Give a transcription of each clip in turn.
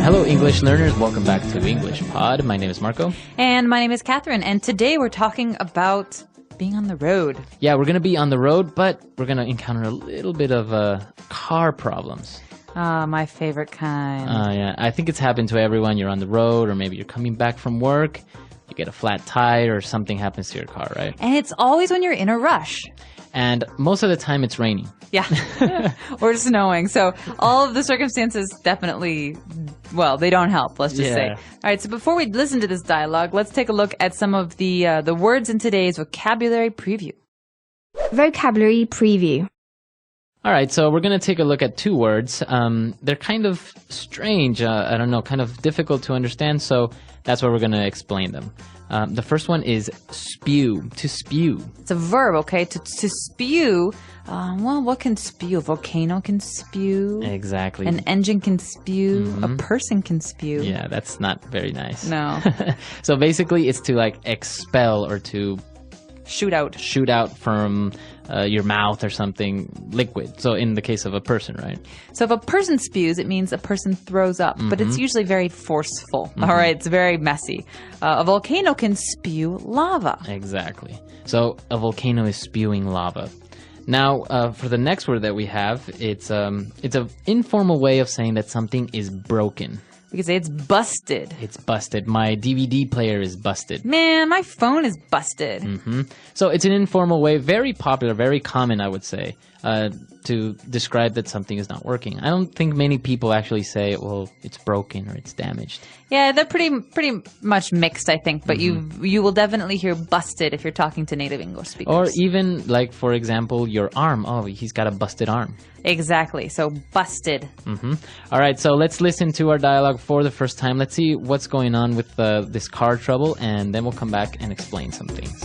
Hello, English learners. Welcome back to englishpod. My name is Marco. And my name is Catherine. And today we're talking about being on the road. Yeah, we're going to be on the road, but we're going to encounter a little bit of car problems. My favorite kind. Yeah, I think it's happened to everyone. You're on the road, or maybe you're coming back from work. You get a flat tire, or something happens to your car, right? And it's always when you're in a rush. And most of the time, it's raining. Yeah. Or snowing. So all of the circumstances definitely, well, they don't help, let's just say. All right, so before we listen to this dialogue, let's take a look at some of the words in today's vocabulary preview. Vocabulary preview. All right, so we're going to take a look at two words. They're kind of strange, I don't know, kind of difficult to understand, so that's why we're going to explain them. The first one is spew, to spew. It's a verb, okay? To spew, well, what can spew? A volcano can spew. Exactly. An engine can spew. A person can spew. Yeah, that's not very nice. No. So basically, it's to like expel or to Shoot out from your mouth or something liquid. So in the case of a person, right? So if a person spews, it means a person throws up, but it's usually very forceful. All right, it's very messy. A volcano can spew lava. Exactly. So a volcano is spewing lava. Now, for the next word that we have, it's an informal way of saying that something is broken. We could say it's busted. It's busted. My DVD player is busted. Man, my phone is busted. So it's an informal way, very popular, very common, I would say, to describe that something is not working. I don't think many people actually say, well, it's broken or it's damaged. Yeah, they're pretty much mixed, I think. But you will definitely hear busted if you're talking to native English speakers. Or even, like, for example, your arm. Oh, he's got a busted arm. Exactly. So busted. All right, so let's listen to our dialogue for the first time. Let's see what's going on with this car trouble, and then we'll come back and explain some things.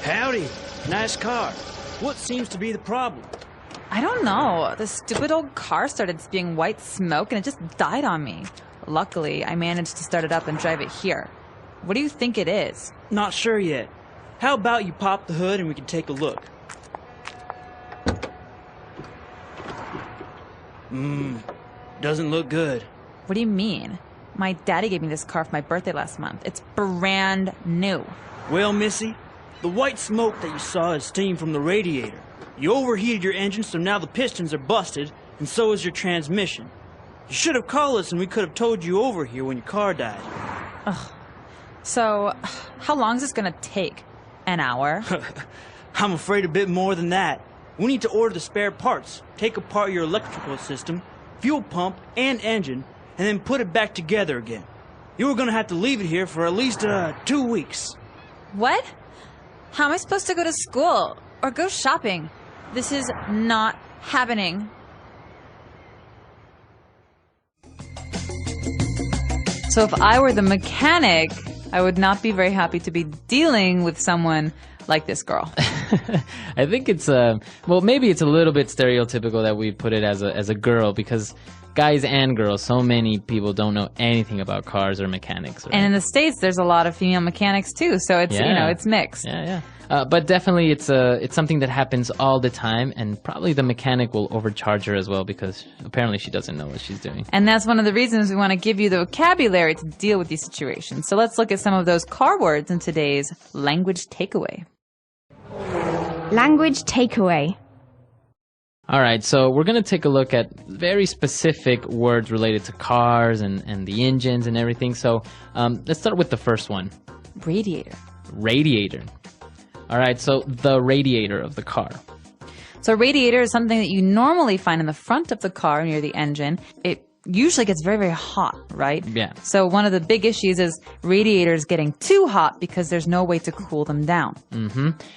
Howdy. Nice car. What seems to be the problem? I don't know. The stupid old car started spewing white smoke and it just died on me. Luckily, I managed to start it up and drive it here. What do you think it is? Not sure yet. How about you pop the hood and we can take a look? Doesn't look good. What do you mean? My daddy gave me this car for my birthday last month. It's brand new. Well, Missy, the white smoke that you saw is steam from the radiator. You overheated your engine, so now the pistons are busted, and so is your transmission. You should have called us and we could have towed you over here when your car died. Ugh. So, how long is this gonna take? An hour? I'm afraid a bit more than that. We need to order the spare parts, take apart your electrical system, fuel pump, and engine, and then put it back together again. You were gonna have to leave it here for at least 2 weeks. What? How am I supposed to go to school or go shopping? This is not happening. So if I were the mechanic, I would not be very happy to be dealing with someone like this girl. I think it's well, maybe it's a little bit stereotypical that we put it as a girl, because guys and girls, so many people don't know anything about cars or mechanics. Right? And in the States, there's a lot of female mechanics too, so it's it's mixed. Yeah. But definitely it's something that happens all the time, and probably the mechanic will overcharge her as well, because apparently she doesn't know what she's doing. And that's one of the reasons we want to give you the vocabulary to deal with these situations. So let's look at some of those car words in today's language takeaway. Language takeaway. All right, so we're going to take a look at very specific words related to cars and the engines and everything. So let's start with the first one. Radiator. Radiator. All right, so the radiator of the car. So a radiator is something that you normally find in the front of the car near the engine. It usually gets very, very hot, right? Yeah. So one of the big issues is radiators getting too hot because there's no way to cool them down.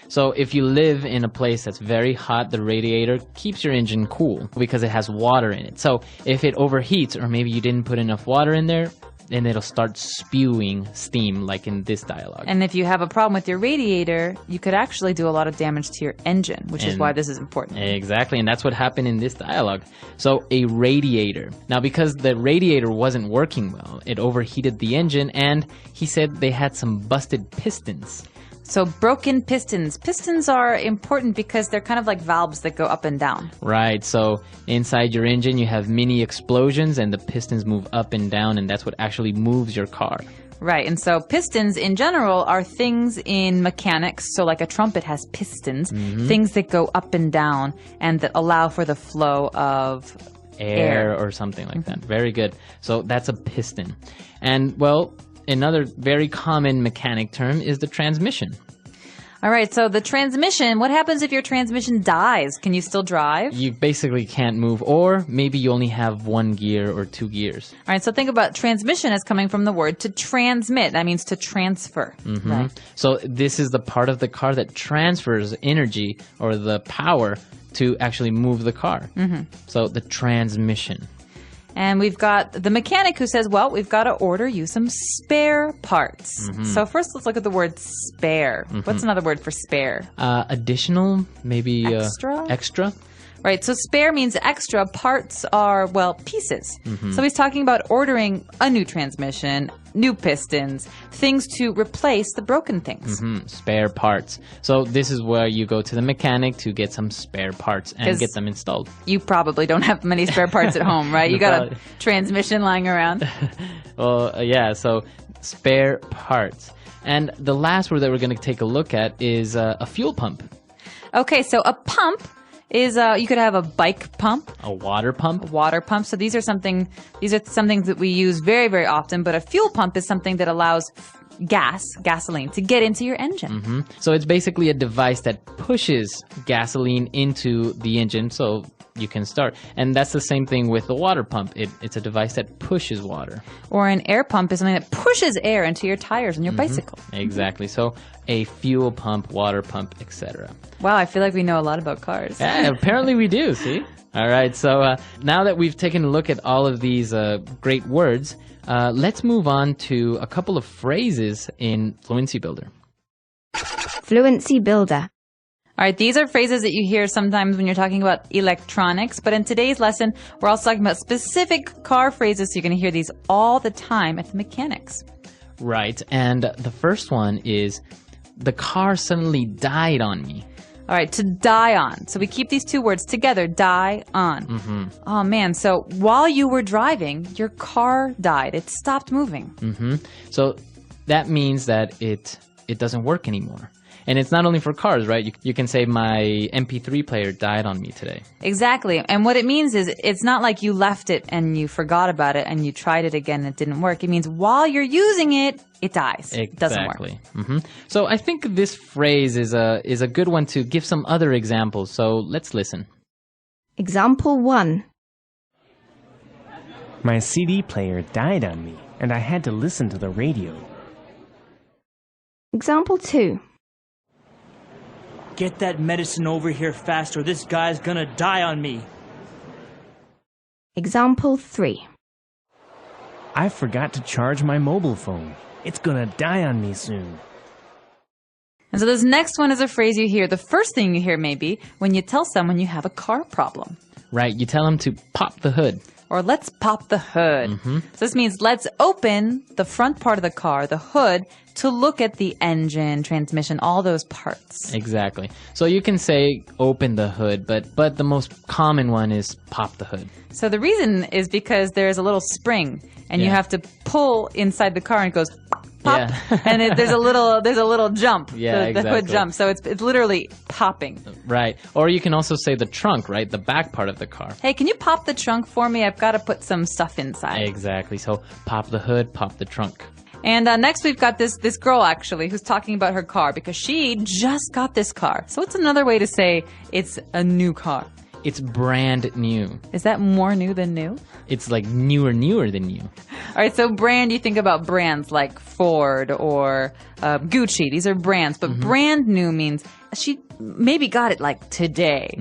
So if you live in a place that's very hot, the radiator keeps your engine cool because it has water in it. So if it overheats, or maybe you didn't put enough water in there, and it'll start spewing steam like in this dialogue. And if you have a problem with your radiator, you could actually do a lot of damage to your engine, which is why this is important. Exactly, and that's what happened in this dialogue. So a radiator. Now, because the radiator wasn't working well, it overheated the engine, and he said they had some busted pistons. So broken pistons. Pistons are important because they're kind of like valves that go up and down. Right, so inside your engine you have mini explosions and the pistons move up and down, and that's what actually moves your car. Right, and so pistons in general are things in mechanics. So like a trumpet has pistons, things that go up and down and that allow for the flow of Air or something like that. Very good. So that's a piston. And, well, another very common mechanic term is the transmission. All right, so the transmission, what happens if your transmission dies? Can you still drive? You basically can't move, or maybe you only have one gear or two gears. All right, so think about transmission as coming from the word to transmit. That means to transfer. Right. So this is the part of the car that transfers energy or the power to actually move the car. So the transmission. And we've got the mechanic who says, well, we've got to order you some spare parts. So first let's look at the word spare. What's another word for spare? Additional, maybe Extra? Extra. Right, so spare means extra. Parts are, well, pieces. So he's talking about ordering a new transmission, new pistons, things to replace the broken things. Spare parts. So this is where you go to the mechanic to get some spare parts and get them installed. You probably don't have many spare parts at home, right? You got a transmission lying around. Well, yeah, so spare parts. And the last word that we're going to take a look at is a fuel pump. Okay, so a pump is you could have a bike pump, A water pump. a water pump. So these are some things that we use very, very often. But a fuel pump is something that allows gasoline, to get into your engine. So it's basically a device that pushes gasoline into the engine so you can start. And that's the same thing with the water pump. It's a device that pushes water. Or an air pump is something that pushes air into your tires on your bicycle. Exactly. So a fuel pump, water pump, etc. Wow, I feel like we know a lot about cars. Yeah, apparently we do, see? All right, so now that we've taken a look at all of these great words, let's move on to a couple of phrases in Fluency Builder. Fluency Builder. All right, these are phrases that you hear sometimes when you're talking about electronics, but in today's lesson, we're also talking about specific car phrases, so you're going to hear these all the time at the mechanics. Right, and the first one is, the car suddenly died on me. All right, to die on. So we keep these two words together, die on. Oh, man, so while you were driving, your car died. It stopped moving. So that means that it doesn't work anymore. And it's not only for cars, right? You can say my MP3 player died on me today. Exactly. And what it means is it's not like you left it and you forgot about it and you tried it again and it didn't work. It means while you're using it, it dies. Exactly. It doesn't work. So I think this phrase is a good one to give some other examples. So let's listen. Example 1. My CD player died on me, and I had to listen to the radio. Example 2. Get that medicine over here fast or this guy's gonna die on me. Example 3. I forgot to charge my mobile phone. It's gonna die on me soon. And so this next one is a phrase you hear. The first thing you hear maybe when you tell someone you have a car problem. Right, you tell them to pop the hood. Or let's pop the hood. So this means let's open the front part of the car, the hood, to look at the engine, transmission, all those parts. Exactly. So you can say open the hood, but the most common one is pop the hood. So the reason is because there's a little spring, and you have to pull inside the car, and it goes pop, and there's a little jump. Yeah, the hood jump. So it's literally popping. Right. Or you can also say the trunk, right? The back part of the car. Hey, can you pop the trunk for me? I've got to put some stuff inside. Exactly. So pop the hood, pop the trunk. And next we've got this girl, actually, who's talking about her car because she just got this car. So it's another way to say it's a new car. It's brand new. Is that more new than new? It's like newer than new. All right, so brand, you think about brands like Ford or Gucci. These are brands. But brand new means she maybe got it like today.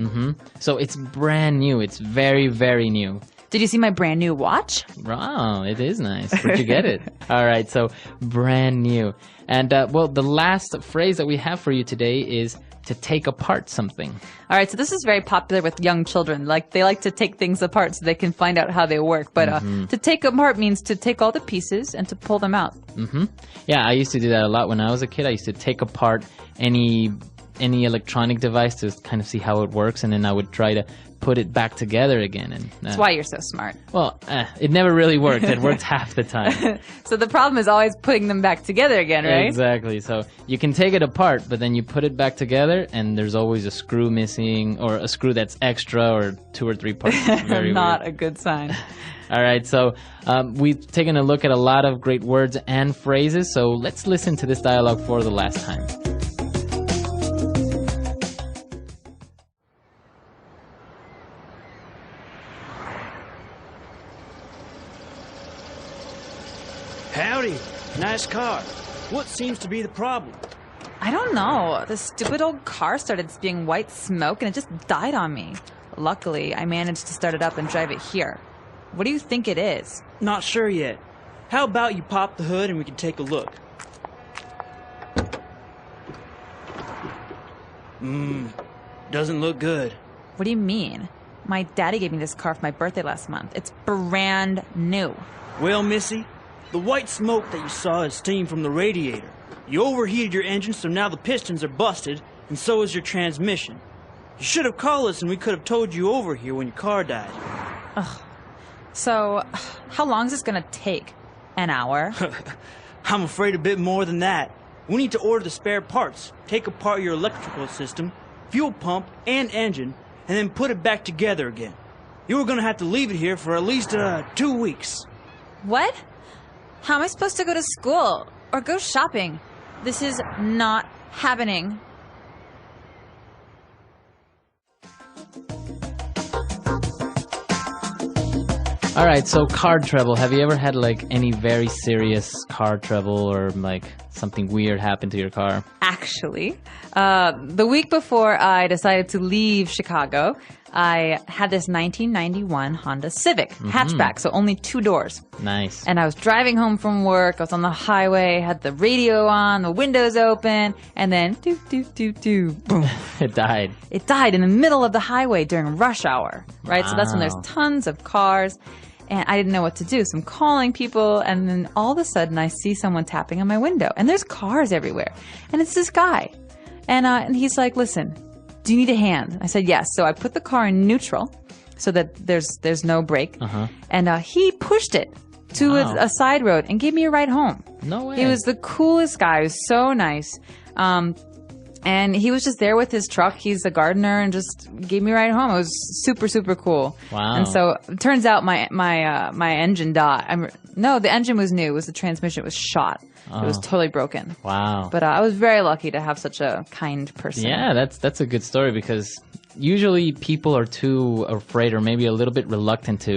So it's brand new. It's very, very new. Did you see my brand new watch? Wow, it is nice. Where'd you get it? All right, so brand new. And, well, the last phrase that we have for you today is to take apart something. All right, so this is very popular with young children. Like, they like to take things apart so they can find out how they work. But to take apart means to take all the pieces and to pull them out. Mm-hmm. Yeah, I used to do that a lot when I was a kid. I used to take apart any electronic device to kind of see how it works, and then I would try to put it back together again. And That's why you're so smart. Well, it never really worked. It worked half the time. So the problem is always putting them back together again, right? Exactly. So you can take it apart, but then you put it back together, and there's always a screw missing, or a screw that's extra, or 2 or 3 parts. Very Not weird. a good sign. All right, so we've taken a look at a lot of great words and phrases, so let's listen to this dialogue for the last time. Howdy. Nice car. What seems to be the problem? I don't know. The stupid old car started spewing white smoke and it just died on me. Luckily, I managed to start it up and drive it here. What do you think it is? Not sure yet. How about you pop the hood and we can take a look? Doesn't look good. What do you mean? My daddy gave me this car for my birthday last month. It's brand new. Well, Missy, the white smoke that you saw is steam from the radiator. You overheated your engine, so now the pistons are busted, and so is your transmission. You should have called us and we could have towed you over here when your car died. So, how long is this gonna take? An hour? I'm afraid a bit more than that. We need to order the spare parts, take apart your electrical system, fuel pump, and engine, and then put it back together again. You were gonna have to leave it here for at least 2 weeks. What? How am I supposed to go to school? Or go shopping? This is not happening. All right, so car trouble. Have you ever had like any very serious car trouble, or like something weird happen to your car? Actually, the week before I decided to leave Chicago, I had this 1991 Honda Civic hatchback, so only 2 doors. Nice. And I was driving home from work. I was on the highway, had the radio on, the windows open, and then doo doo doo doo, boom. It died. It died in the middle of the highway during rush hour, right? So that's when there's Wow. tons of cars, and I didn't know what to do. So I'm calling people, and then all of a sudden I see someone tapping on my window, and there's cars everywhere. And it's this guy. And he's like, listen, do you need a hand? I said, yes. So I put the car in neutral so that there's no brake. And he pushed it to Wow. a side road and gave me a ride home. No way. He was the coolest guy. He was so nice. And he was just there with his truck. He's a gardener and just gave me a ride home. It was super, super cool. Wow. And so it turns out my engine died. No, the engine was new. It was the transmission. It was shot. It was totally broken. Wow. But I was very lucky to have such a kind person. Yeah, that's a good story, because usually people are too afraid, or maybe a little bit reluctant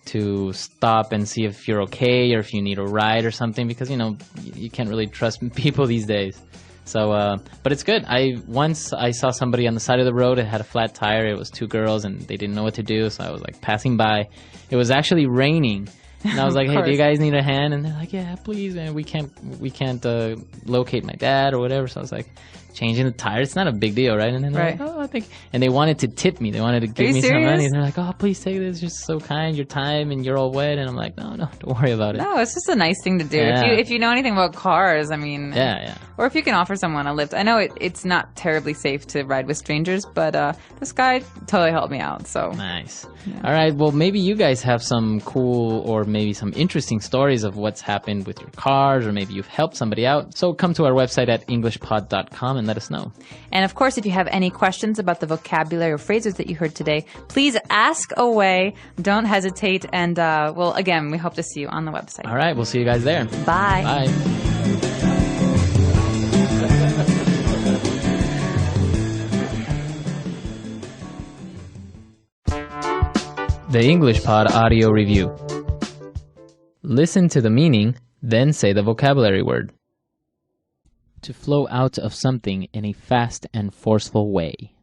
to stop and see if you're okay or if you need a ride or something, because you can't really trust people these days. So, but it's good. Once I saw somebody on the side of the road. It had a flat tire. It was 2 girls, and they didn't know what to do. So I was like passing by. It was actually raining. And I was like, hey, do you guys need a hand? And they're like, yeah, please, man. We can't locate my dad or whatever. So I was like, changing the tires, it's not a big deal, right? And then they're Right. like, oh, I think, and they wanted to tip me. They wanted to give you me some money. serious? And they're like, oh, please take this. You're so kind. Your time, and you're all wet. And I'm like, no, don't worry about it. No, it's just a nice thing to do. Yeah. If you know anything about cars, I mean, Yeah. or if you can offer someone a lift. I know it's not terribly safe to ride with strangers, but this guy totally helped me out. So Nice. All right. Well, maybe you guys have some cool or maybe some interesting stories of what's happened with your cars, or maybe you've helped somebody out. So come to our website at englishpod.com and let us know. And of course, if you have any questions about the vocabulary or phrases that you heard today, please ask away. Don't hesitate. And well, again, we hope to see you on the website. All right. We'll see you guys there. Bye. Bye. The English Pod Audio Review. Listen to the meaning, then say the vocabulary word. To flow out of something in a fast and forceful way.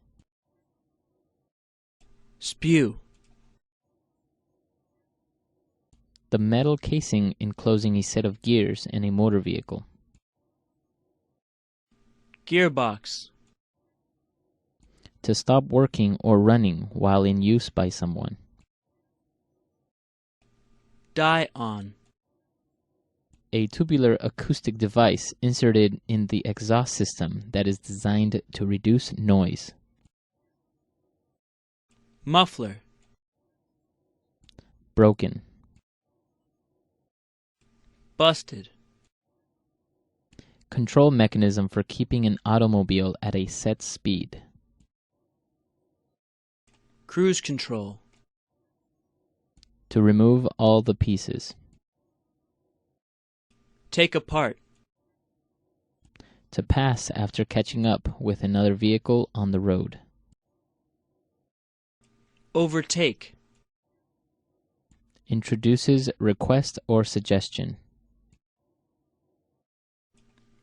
Spew. The metal casing enclosing a set of gears in a motor vehicle. Gearbox. To stop working or running while in use by someone. Die on. A tubular acoustic device inserted in the exhaust system that is designed to reduce noise. Muffler. Broken. Busted. Control mechanism for keeping an automobile at a set speed. Cruise control. To remove all the pieces. Take apart. To pass after catching up with another vehicle on the road. Overtake. Introduces request or suggestion.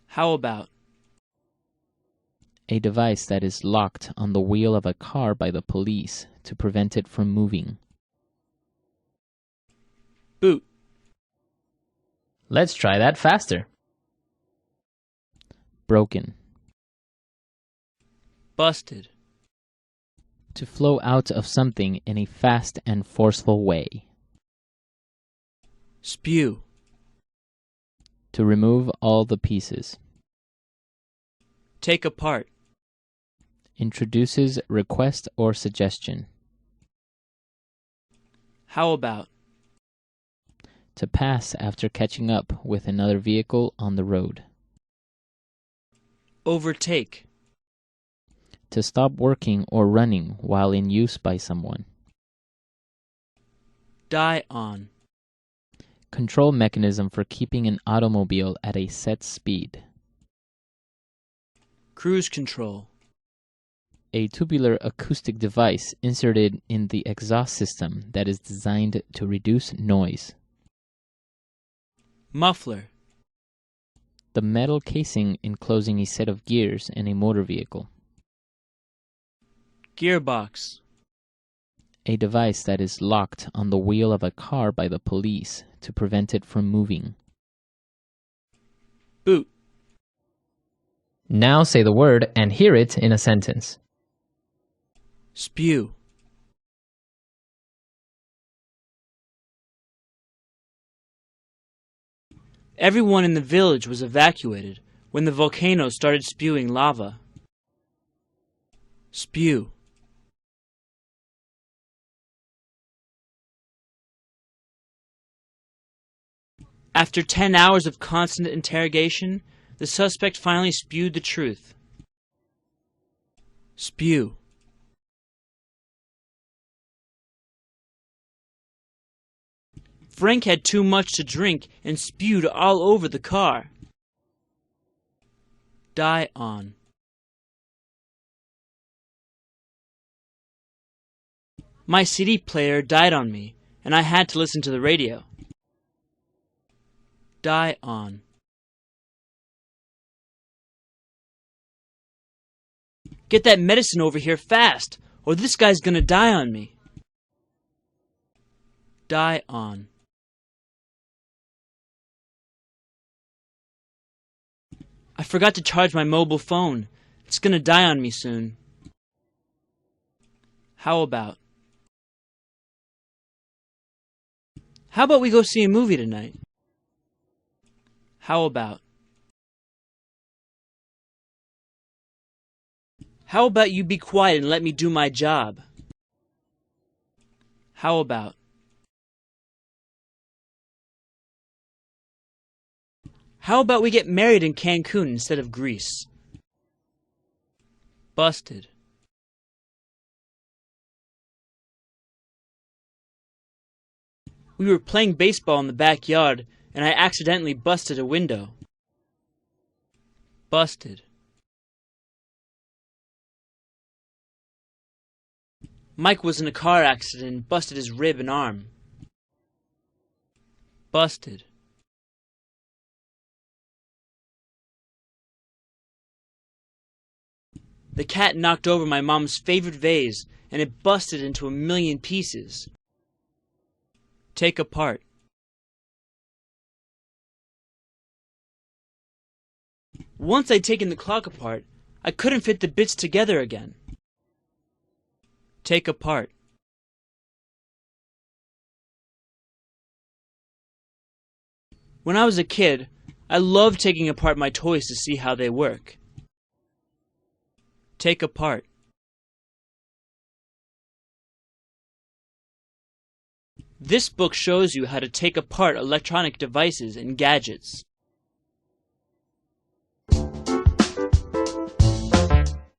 How about? A device that is locked on the wheel of a car by the police to prevent it from moving. Boot. Let's try that faster. Broken. Busted. To flow out of something in a fast and forceful way. Spew. To remove all the pieces. Take apart. Introduces request or suggestion. How about? To pass after catching up with another vehicle on the road. Overtake. To stop working or running while in use by someone. Die on. Control mechanism for keeping an automobile at a set speed. Cruise control. A tubular acoustic device inserted in the exhaust system that is designed to reduce noise. Muffler. The metal casing enclosing a set of gears in a motor vehicle. Gearbox. A device that is locked on the wheel of a car by the police to prevent it from moving. Boot. Now say the word and hear it in a sentence. Spew. Everyone in the village was evacuated when the volcano started spewing lava. Spew. After 10 hours of constant interrogation, the suspect finally spewed the truth. Spew. Frank had too much to drink and spewed all over the car. Die on. My CD player died on me, and I had to listen to the radio. Die on. Get that medicine over here fast, or this guy's gonna die on me. Die on. I forgot to charge my mobile phone. It's gonna die on me soon. How about? How about we go see a movie tonight? How about? How about you be quiet and let me do my job? How about? How about we get married in Cancun instead of Greece? Busted. We were playing baseball in the backyard, and I accidentally busted a window. Busted. Mike was in a car accident and busted his rib and arm. Busted. The cat knocked over my mom's favorite vase, and it busted into 1,000,000 pieces. Take apart. Once I'd taken the clock apart, I couldn't fit the bits together again. Take apart. When I was a kid, I loved taking apart my toys to see how they work. Take apart. This book shows you how to take apart electronic devices and gadgets.